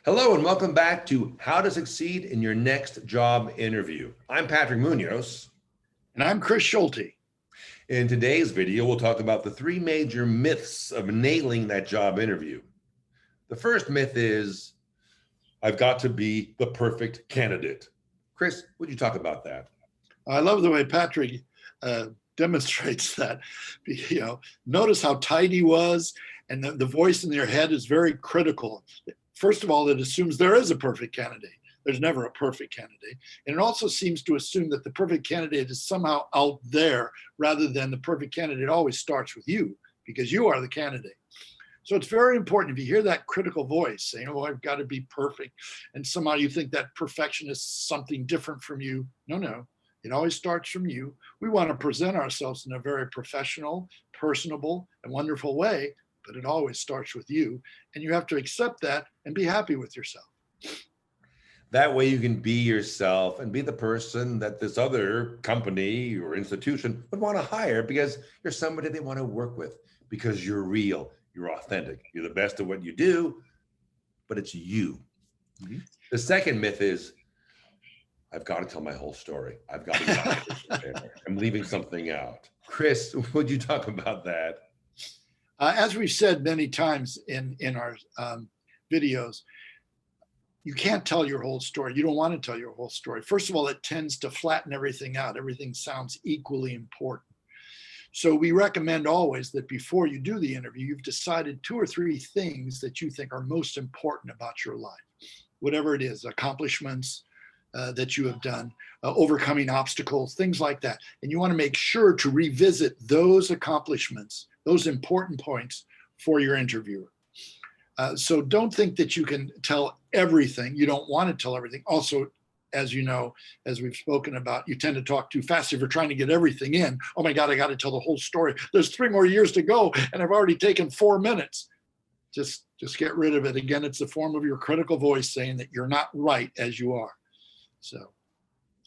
Hello and welcome back to How to Succeed in Your Next Job Interview. I'm Patrick Munoz. And I'm Chris Schulte. In today's video, we'll talk about the three major myths of nailing that job interview. The first myth is, I've got to be the perfect candidate. Chris, would you talk about that? I love the way Patrick demonstrates that. Notice how tight he was, and the voice in their head is very critical. First of all, it assumes there is a perfect candidate. There's never a perfect candidate. And it also seems to assume that the perfect candidate is somehow out there rather than the perfect candidate always starts with you because you are the candidate. So it's very important if you hear that critical voice saying, oh, I've got to be perfect. And somehow you think that perfection is something different from you. No, it always starts from you. We want to present ourselves in a very professional, personable, and wonderful way, but it always starts with you. And you have to accept that and be happy with yourself. That way you can be yourself and be the person that this other company or institution would want to hire because you're somebody they want to work with, because you're real, you're authentic, you're the best at what you do, but it's you. Mm-hmm. The second myth is, I've got to tell my whole story. I've got to I'm leaving something out. Chris, would you talk about that? As we've said many times in our videos, you can't tell your whole story. You don't want to tell your whole story. First of all, it tends to flatten everything out. Everything sounds equally important. So we recommend always that before you do the interview, you've decided 2 or 3 things that you think are most important about your life, whatever it is, accomplishments that you have done, overcoming obstacles, things like that. And you want to make sure to revisit those accomplishments, those important points for your interviewer. So don't think that you can tell everything. You don't want to tell everything. Also, as you know, as we've spoken about, you tend to talk too fast if you're trying to get everything in. Oh my God, I got to tell the whole story. There's 3 more years to go and I've already taken 4 minutes. Just get rid of it. Again, it's the form of your critical voice saying that you're not right as you are. So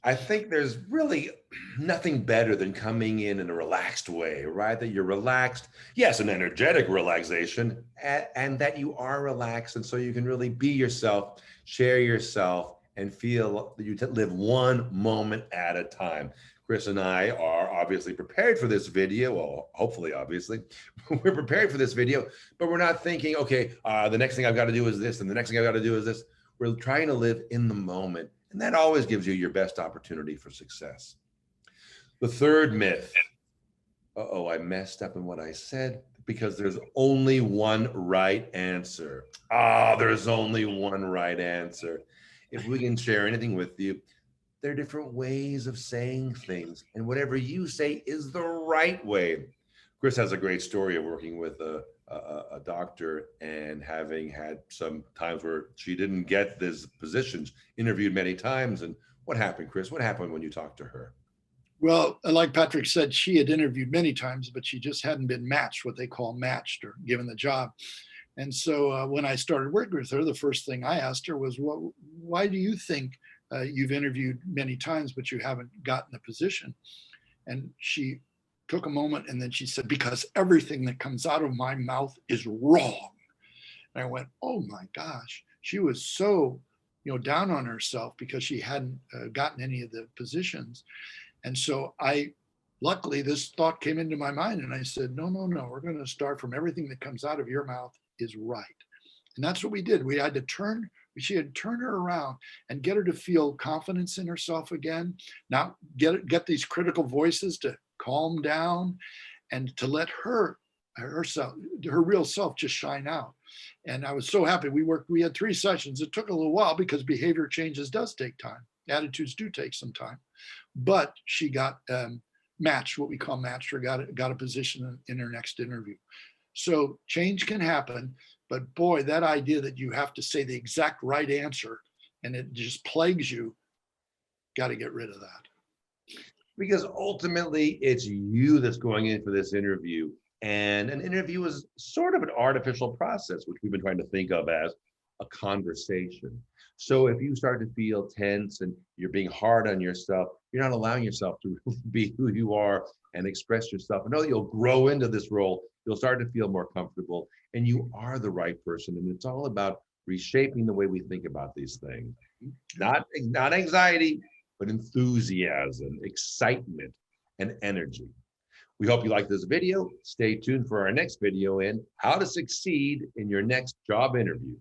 I think there's really nothing better than coming in a relaxed way, right? That you're relaxed, yes, an energetic relaxation, and that you are relaxed. And so you can really be yourself, share yourself, and feel that you live one moment at a time. Chris and I are obviously prepared for this video. Well, hopefully, obviously, we're prepared for this video, but we're not thinking, okay, the next thing I've got to do is this, and the next thing I've got to do is this. We're trying to live in the moment. And that always gives you your best opportunity for success. The third myth, I messed up in what I said because there's only one right answer. There's only one right answer. If we can share anything with you, there are different ways of saying things, and whatever you say is the right way. Chris has a great story of working with a doctor and having had some times where she didn't get these positions, interviewed many times. And what happened, Chris? What happened when you talked to her? Well, like Patrick said, she had interviewed many times, but she just hadn't been matched, what they call matched or given the job. And so when I started working with her, the first thing I asked her was, well, why do you think you've interviewed many times, but you haven't gotten the position? And she took a moment and then she said, because everything that comes out of my mouth is wrong. And I went, oh my gosh. She was so, down on herself because she hadn't gotten any of the positions. And so luckily this thought came into my mind and I said, no, we're going to start from everything that comes out of your mouth is right. And that's what we did. She had to turn her around and get her to feel confidence in herself again. Now get these critical voices to calm down and to let herself, her real self just shine out. And I was so happy. We had 3 sessions. It took a little while because behavior changes does take time. Attitudes do take some time, but she got matched, what we call matched, or got a position in her next interview. So change can happen, but boy, that idea that you have to say the exact right answer and it just plagues you, got to get rid of that. Because ultimately it's you that's going in for this interview, and an interview is sort of an artificial process, which we've been trying to think of as a conversation. So if you start to feel tense and you're being hard on yourself, you're not allowing yourself to really be who you are and express yourself. I know you'll grow into this role. You'll start to feel more comfortable and you are the right person. And it's all about reshaping the way we think about these things. Not anxiety, but enthusiasm, excitement, and energy. We hope you like this video. Stay tuned for our next video in how to succeed in your next job interview.